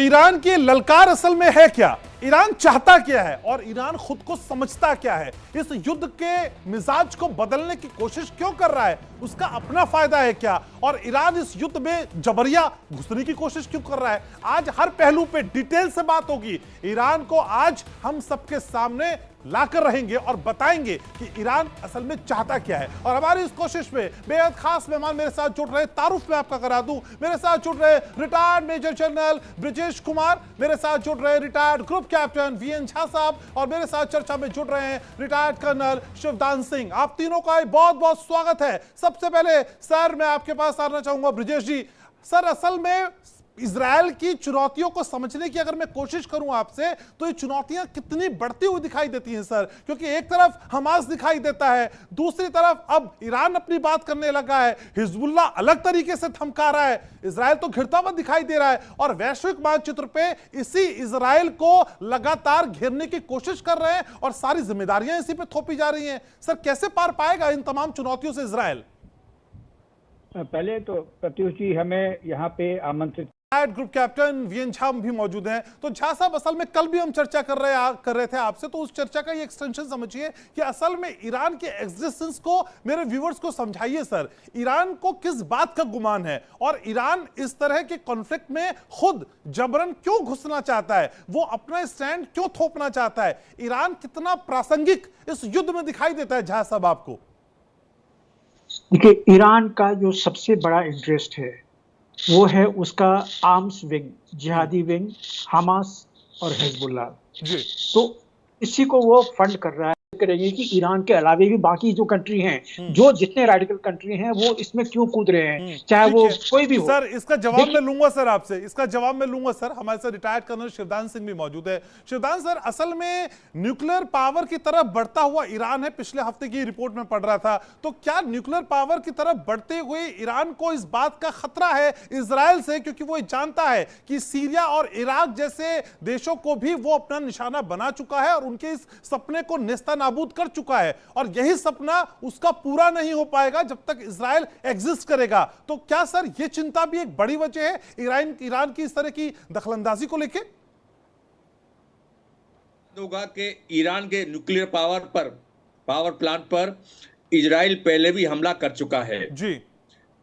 Iran की ललकार असल में है क्या? ईरान चाहता क्या है और ईरान खुद को समझता क्या है? इस युद्ध के मिजाज को बदलने की कोशिश क्यों कर रहा है? उसका अपना फायदा है क्या? और ईरान इस युद्ध में जबरिया घुसने की कोशिश क्यों कर रहा है? आज हर पहलू पे डिटेल से बात होगी। ईरान को आज हम सबके सामने लाकर रहेंगे और बताएंगे कि ईरान असल में चाहता क्या है। और हमारी इस कोशिश में बेहद खास मेहमान मेरे साथ जुड़ रहे, तारुफ में आपका करा दूं, मेरे साथ जुड़ रहे retired major general Brajesh Kumar, मेरे साथ जुड़ रहे retired group captain VN Jha साहब, और मेरे साथ चर्चा में जुड़ रहे हैं रिटायर्ड कर्नल शिवदान सिंह। आप तीनों का बहुत बहुत स्वागत है। सबसे पहले सर मैं आपके पास आना चाहूंगा ब्रजेश जी। सर असल में इजराइल की चुनौतियों को समझने की अगर मैं कोशिश करूं आपसे, तो ये चुनौतियां कितनी बढ़ती हुई दिखाई देती हैं सर? क्योंकि एक तरफ हमास दिखाई देता है, दूसरी तरफ अब ईरान अपनी बात करने लगा है, हिजबुल्लाह अलग तरीके से थमका रहा है, इजराइल तो घिरता हुआ दिखाई दे रहा है, और वैश्विक मानचित्र पे इसी इजराइल को लगातार घेरने की कोशिश कर रहे हैं और सारी जिम्मेदारियां इसी पे थोपी जा रही हैं। सर कैसे पार पाएगा इन तमाम चुनौतियों से इजराइल? पहले तो प्रत्युष जी हमें यहाँ पे आमंत्रित, ग्रुप कैप्टन वीएन झा भी मौजूद हैं। तो झा साहब असल में कल भी हम चर्चा कर रहे थे आपसे, तो उस चर्चा का ये एक्सटेंशन समझिए कि असल में ईरान के एग्जिस्टेंस को मेरे व्यूअर्स को समझाइए सर। ईरान को किस बात का गुमान है और ईरान इस तरह के कॉन्फ्लिक्ट में खुद जबरन क्यों घुसना चाहता है? वो अपना स्टैंड क्यों थोपना चाहता है? ईरान कितना प्रासंगिक इस युद्ध में दिखाई देता है झा साहब आपको? देखिए, ईरान का जो सबसे बड़ा इंटरेस्ट है वो है उसका आर्म्स विंग, जिहादी विंग, हमास और हिजबुल्लाह। तो इसी को वो फंड कर रहा है, करेंगे कि ईरान के अलावा भी बाकी जो कंट्री हैं, जो जितने रेडिकल कंट्री हैं, वो इसमें क्यों कूद रहे हैं, चाहे वो कोई भी हो। सर इसका जवाब मैं लूंगा सर आपसे, इसका जवाब मैं लूंगा सर। हमारे साथ रिटायर्ड कर्नल शिवदान सिंह भी मौजूद है। शिवदान सर, असल में न्यूक्लियर पावर की तरफ बढ़ता हुआ ईरान है, पिछले हफ्ते की रिपोर्ट में पढ़ रहा था, तो क्या न्यूक्लियर पावर की तरफ बढ़ते हुए ईरान को इस बात का खतरा है इजराइल से? क्योंकि वो जानता है कि सीरिया और इराक जैसे देशों को भी वो अपना निशाना बना चुका है और उनके इस सपने को नेस्ता नाबूद कर चुका है, और यही सपना उसका पूरा नहीं हो पाएगा जब तक इजराइल एग्जिस्ट करेगा। तो क्या सर ये चिंता भी एक बड़ी वजह है ईरान की इस तरह की दखलंदाजी को लेकर? होगा कि ईरान के न्यूक्लियर पावर प्लांट पर इजराइल पहले भी हमला कर चुका है जी,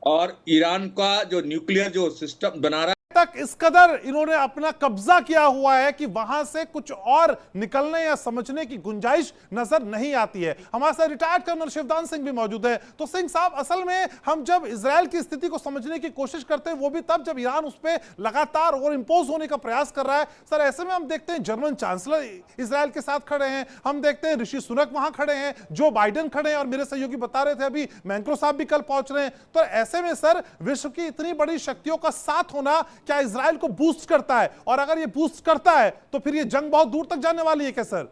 और ईरान का जो न्यूक्लियर जो सिस्टम बना रहा तक इस कदर इन्होंने अपना कब्जा किया हुआ है कि वहां से कुछ और निकलने या समझने की गुंजाइश नजर नहीं आती है। हमारे साथ रिटायर्ड कर्नल शिवदान सिंह भी मौजूद है। तो सिंह साहब, असल में हम जब इजराइल की स्थिति को समझने की कोशिश करते हैं, वो भी तब जब ईरान उस पर लगातार और इंपोज होने का प्रयास कर रहा है। सर ऐसे में हम देखते हैं जर्मन चांसलर इजराइल के साथ खड़े हैं, हम देखते हैं ऋषि सुनक वहां खड़े हैं, जो बाइडेन खड़े हैं, और मेरे सहयोगी बता रहे थे अभी मैक्रो साहब भी कल पहुंच रहे हैं। तो ऐसे में सर विश्व की इतनी बड़ी शक्तियों का साथ होना क्या इजराइल को बूस्ट करता है? और अगर ये बूस्ट करता है तो फिर ये जंग बहुत दूर तक जाने वाली है क्या सर?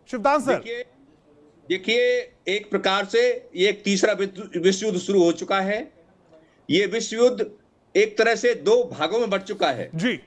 शिवदान सर देखिए, एक प्रकार से ये एक तीसरा विश्व युद्ध शुरू हो चुका है। ये विश्व युद्ध एक तरह से दो भागों में बंट चुका है जी।